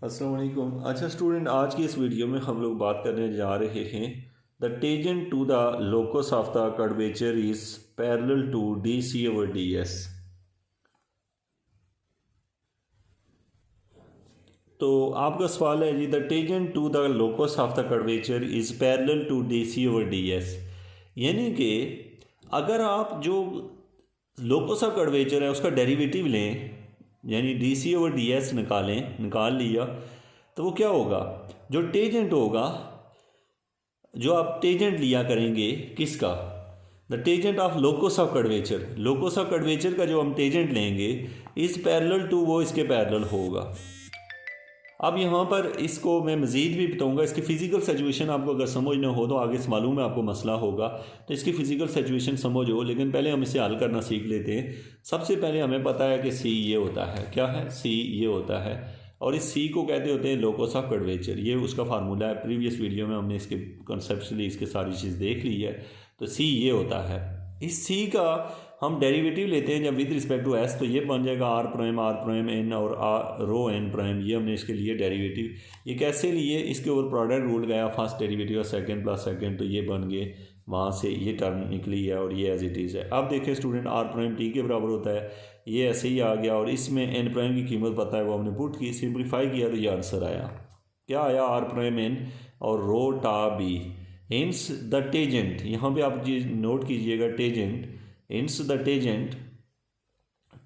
अस्सलाम वालेकुम। अच्छा स्टूडेंट, आज की इस वीडियो में हम लोग बात करने जा रहे हैं the tangent to the locus of the curvature is parallel to D C over D S. तो आपका सवाल है जी, the tangent to the locus of the curvature is parallel to D C over D S, यानी कि अगर आप जो लोकस ऑफ कर्वेचर है उसका डेरिवेटिव लें, यानी डी सी ओवर डी एस निकाल लिया, तो वो क्या होगा, जो टेंजेंट होगा, जो आप टेंजेंट लिया करेंगे किसका, the tangent of locus of curvature, locus of curvature का जो हम टेंजेंट लेंगे इस पैरेलल टू, वो इसके पैरेलल होगा। अब यहाँ पर इसको मैं मज़ीद भी बताऊँगा, इसकी फ़िज़िकल सिचुएशन आपको अगर समझना हो तो आगे मालूम है आपको मसला होगा, तो इसकी फ़िज़िकल सिचुएशन समझो, लेकिन पहले हम इसे हल करना सीख लेते हैं। सबसे पहले हमें पता है कि सी ये होता है, क्या है, सी ये होता है, और इस सी को कहते होते हैं लोकस ऑफ कर्वेचर। ये उसका फार्मूला है, प्रीवियस वीडियो में हमने इसके कॉन्सेप्चुअली इसके सारी चीज़ देख ली है। तो सी ये होता है, इस सी का हम डेरिवेटिव लेते हैं जब विद रिस्पेक्ट टू एस, तो ये बन जाएगा आर प्राइम एन और आर रो एन प्राइम, ये हमने इसके लिए डेरिवेटिव। ये कैसे लिए, इसके ऊपर प्रोडक्ट रूल गया, फर्स्ट डेरिवेटिव और सेकंड प्लस सेकंड, तो ये बन गए, वहाँ से ये टर्म निकली है और ये एज इट इज़ है। अब देखें स्टूडेंट, आर प्राइम टी के बराबर होता है, ये ऐसे ही आ गया, और इसमें एन प्राइम की कीमत पता है, वो हमने पुट की, सिंप्लीफाई किया, तो ये आंसर आया, क्या आया, आर प्राइम एन और रो टा बी। हिंस द टेंजेंट, यहाँ पे आप चीज़ नोट कीजिएगा, tangent, hence the tangent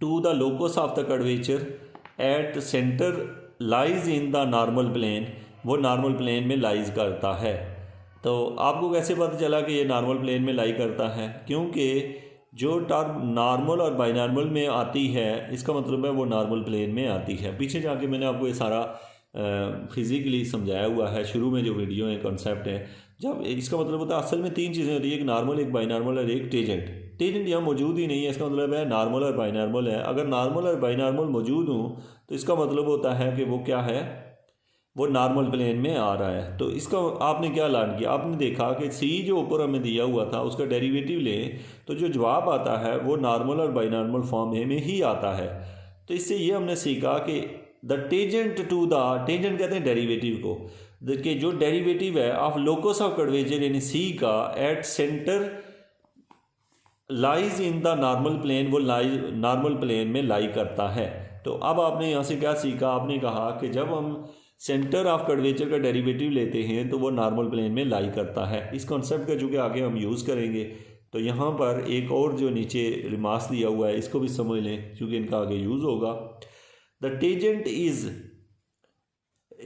to the locus of the curvature at centre lies in the normal plane, वो नॉर्मल प्लेन में लाइज करता है। तो आपको कैसे पता चला कि ये नॉर्मल प्लेन में लाई करता है, क्योंकि जो टर्म नॉर्मल और बाइनॉर्मल में आती है इसका मतलब है वो नॉर्मल प्लेन में आती है। पीछे जाके मैंने आपको ये सारा फिज़िकली समझाया हुआ है, शुरू में जो वीडियो है कॉन्सेप्ट है, जब इसका मतलब होता है असल में तीन चीज़ें होती है, एक नॉर्मल, एक बाइनॉर्मल और एक टेंजेंट। टेंजेंट यहाँ मौजूद ही नहीं है, इसका मतलब है नॉर्मल और बाइनॉर्मल है। अगर नॉर्मल और बाइनॉर्मल मौजूद हो तो इसका मतलब होता है कि वो क्या है, वो नॉर्मल प्लेन में आ रहा है। तो इसका आपने क्या लर्न किया, आपने देखा कि सी जो ऊपर हमें दिया हुआ था उसका डेरिवेटिव लें तो जो जवाब आता है वो नॉर्मल और बाइनॉर्मल फॉर्म में ही आता है। तो इससे ये हमने सीखा कि the tangent to the, tangent कहते हैं डेरिवेटिव को, देखिए जो डेरिवेटिव है ऑफ लोकस ऑफ कर्वेचर यानी सी का at centre lies in the normal plane, वो नॉर्मल प्लेन में लाई करता है। तो अब आपने यहाँ से क्या सीखा, आपने कहा कि जब हम सेंटर ऑफ कर्वेचर का डेरिवेटिव लेते हैं तो वो नॉर्मल प्लेन में लाई करता है। इस कॉन्सेप्ट का जो कि आगे हम यूज़ करेंगे, तो यहाँ पर एक और जो नीचे रिमार्क्स दिया हुआ है इसको भी समझ लें क्योंकि इनका आगे यूज़ होगा। The tangent is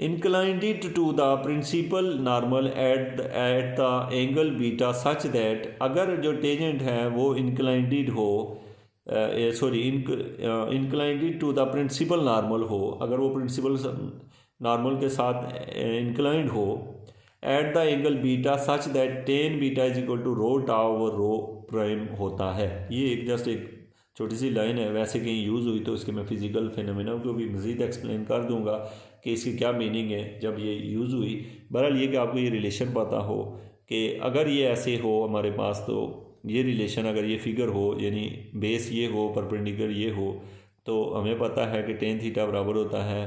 inclined to the principal normal at the angle beta such that, अगर जो टेंजेंट है वो inclined हो, inclined to the principal normal हो, अगर वो प्रिंसिपल नॉर्मल के साथ इंक्लाइंड हो at the angle beta such that tan beta is equal to rho टा ओवर रो प्राइम होता है। ये एक जस्ट एक छोटी सी लाइन है, वैसे कहीं यूज़ हुई तो इसके मैं फिज़िकल फिनोमेना को भी मज़ीद एक्सप्लेन कर दूंगा कि इसकी क्या मीनिंग है जब ये यूज़ हुई। बहरहाल ये कि आपको ये रिलेशन पता हो कि अगर ये ऐसे हो हमारे पास, तो ये रिलेशन अगर ये फिगर हो, यानी बेस ये हो, परपेंडिकुलर ये हो, तो हमें पता है कि टेन थीटा बराबर होता है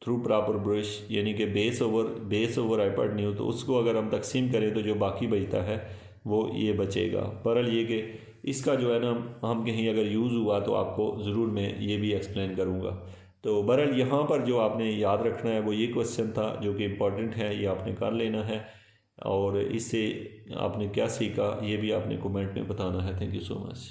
थ्रू प्रॉपर ब्रश, यानी कि बेस ओवर हाइपोटेन्यूज। तो उसको अगर हम तकसीम करें तो जो बाकी बचता है वो ये बचेगा। बहरहाल ये कि इसका जो है ना, हम कहीं अगर यूज़ हुआ तो आपको ज़रूर मैं ये भी एक्सप्लेन करूँगा। तो बहरहाल यहाँ पर जो आपने याद रखना है वो ये क्वेश्चन था जो कि इम्पॉर्टेंट है, ये आपने कर लेना है, और इससे आपने क्या सीखा ये भी आपने कमेंट में बताना है। Thank you so much.